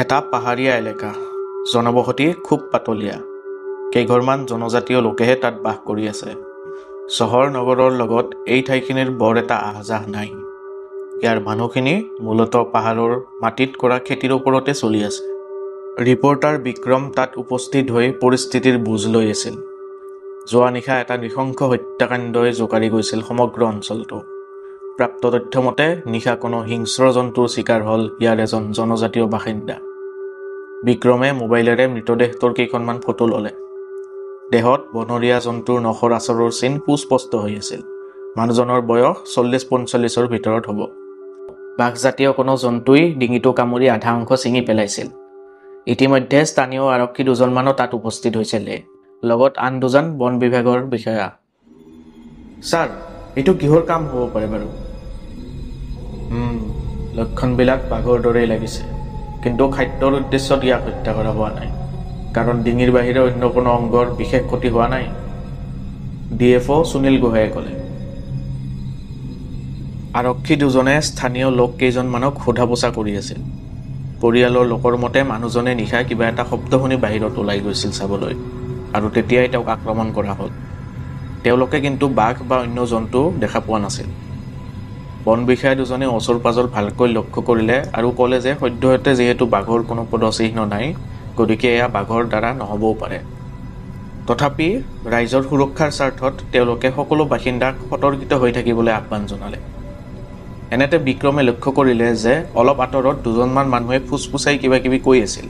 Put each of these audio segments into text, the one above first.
এটা পাহাৰীয়া এলেকা, জনবসতি খুব পাতলীয়া। কেইঘৰমান জনজাতীয় লোকেহে তাত বাস কৰি আছে। চহৰ নগৰৰ লগত এই ঠাইখিনিৰ বৰ এটা আহযাহ নাই। ইয়াৰ মানুহখিনি মূলতঃ পাহাৰৰ মাটিত কৰা খেতিৰ ওপৰতে চলি আছে। ৰিপৰ্টাৰ বিক্ৰম তাত উপস্থিত হৈ পৰিস্থিতিৰ বুজ লৈ আছিল। যোৱা নিশা এটা নৃশংস হত্যাকাণ্ডই জোকাৰি গৈছিল সমগ্ৰ অঞ্চলটো। প্ৰাপ্ত তথ্য মতে নিশা কোনো হিংস্ৰ জন্তুৰ চিকাৰ হ'ল ইয়াৰ এজন জনজাতীয় বাসিন্দা। বিক্ৰমে মোবাইলেৰে মৃতদেহটোৰ কেইখনমান ফটো ল'লে। দেহত বনৰীয়া জন্তুৰ নখৰ আচৰৰ চিন সুস্পষ্ট হৈ আছিল। মানুহজনৰ বয়স 40-45ৰ ভিতৰত হ'ব। বাঘজাতীয় কোনো জন্তুই ডিঙিটো কামুৰি আধা অংশ ছিঙি পেলাইছিল। ইতিমধ্যে স্থানীয় আৰক্ষী দুজনমানো তাত উপস্থিত হৈছিল, লগত আন দুজন বন বিভাগৰ বিষয়া। ছাৰ, এইটো কিহৰ কাম হ'ব পাৰে বাৰু? লক্ষণবিলাক বাঘৰ দৰেই লাগিছে, কিন্তু খাদ্যৰ উদ্দেশ্যত ইয়াক হত্যা কৰা হোৱা নাই, কাৰণ ডিঙিৰ বাহিৰে অন্য কোনো অংগৰ বিশেষ ক্ষতি হোৱা নাই, DFO সুনীল গোহাঁইয়ে ক'লে। আৰক্ষী দুজনে স্থানীয় লোক কেইজনমানক সোধা পোছা কৰি আছিল। পৰিয়ালৰ লোকৰ মতে মানুহজনে নিশা কিবা এটা শব্দ শুনি বাহিৰত ওলাই গৈছিল চাবলৈ, আৰু তেতিয়াই তেওঁক আক্ৰমণ কৰা হ'ল। তেওঁলোকে কিন্তু বাঘ বা অন্য জন্তু দেখা পোৱা নাছিল। বন বিষয়া দুজনে ওচৰ পাজৰ ভালকৈ লক্ষ্য কৰিলে আৰু ক'লে যে সদ্যহতে যিহেতু বাঘৰ কোনো পদচিহ্ন নাই, গতিকে এয়া বাঘৰ দ্বাৰা নহ'বও পাৰে। তথাপি ৰাইজৰ সুৰক্ষাৰ স্বাৰ্থত তেওঁলোকে সকলো বাসিন্দাক সতৰ্কিত হৈ থাকিবলৈ আহ্বান জনালে। এনেতে বিক্ৰমে লক্ষ্য কৰিলে যে অলপ আঁতৰত দুজনমান মানুহে ফুচফুচাই কিবা কিবি কৈ আছিল।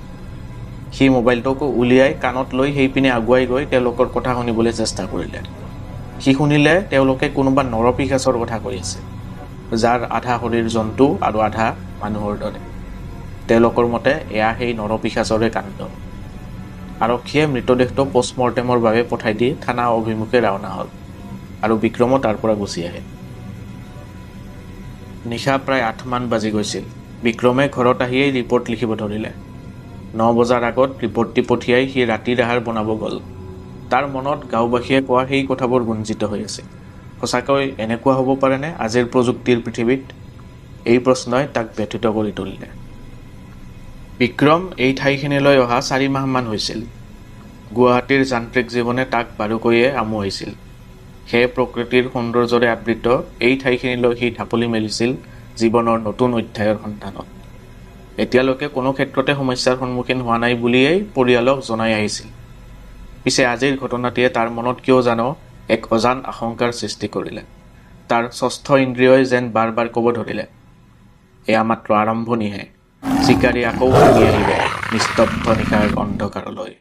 সি মোবাইলটোকো উলিয়াই কাণত লৈ সেইপিনে আগুৱাই গৈ তেওঁলোকৰ কথা শুনিবলৈ চেষ্টা কৰিলে। সি শুনিলে তেওঁলোকে কোনোবা নৰপিশাচৰ কথা কৈ আছে, যাৰ আধা শৰীৰ জন্তু আৰু আধা মানুহৰ দৰে। তেওঁলোকৰ মতে এয়া সেই নৰপিশাচৰে কাণ্ড। আৰক্ষীয়ে মৃতদেহটো পষ্টমৰ্টেমৰ বাবে পঠাই দি থানা অভিমুখে ৰাওনা হ'ল, আৰু বিক্ৰমো তাৰ পৰা গুচি আহে। নিশা প্ৰায় 8মান বাজি গৈছিল। বিক্ৰমে ঘৰত আহিয়েই ৰিপৰ্ট লিখিব ধৰিলে। 9 বজাৰ আগত ৰিপৰ্টটি পঠিয়াই সি ৰাতিৰ আহাৰ বনাব গ'ল। তাৰ মনত গাঁওবাসীয়ে কোৱা সেই কথাবোৰ গুঞ্জিত হৈ আছিল। সঁচাকৈ এনেকুৱা হ'ব পাৰেনে আজিৰ প্ৰযুক্তিৰ পৃথিৱীত? এই প্ৰশ্নই তাক ব্যথিত কৰি তুলিলে। বিক্ৰম এই ঠাইখিনিলৈ অহা 4 মাহমান হৈছিল। গুৱাহাটীৰ যান্ত্ৰিক জীৱনে তাক বাৰুকৈয়ে আমোৱাইছিল। সেয়ে প্ৰকৃতিৰ সৌন্দৰ্যৰে আবৃত এই ঠাইখিনিলৈ সি ঢাপলি মেলিছিল জীৱনৰ নতুন অধ্যায়ৰ সন্ধানত। এতিয়ালৈকে কোনো ক্ষেত্ৰতে সমস্যাৰ সন্মুখীন হোৱা নাই বুলিয়েই পৰিয়ালক জনাই আহিছিল। পিছে আজিৰ ঘটনাটিয়ে তাৰ মনত কিয় জানো এক অজান আশংকাৰ সৃষ্টি কৰিলে। তাৰ 6ষ্ঠ ইন্দ্ৰিয়ই যেন বাৰ বাৰ ক'ব ধৰিলে, এয়া মাত্ৰ আৰম্ভণিহে, চিকাৰী আকৌ ভাঙি আহিব নিস্তব্ধ নিশাৰ অন্ধকাৰলৈ।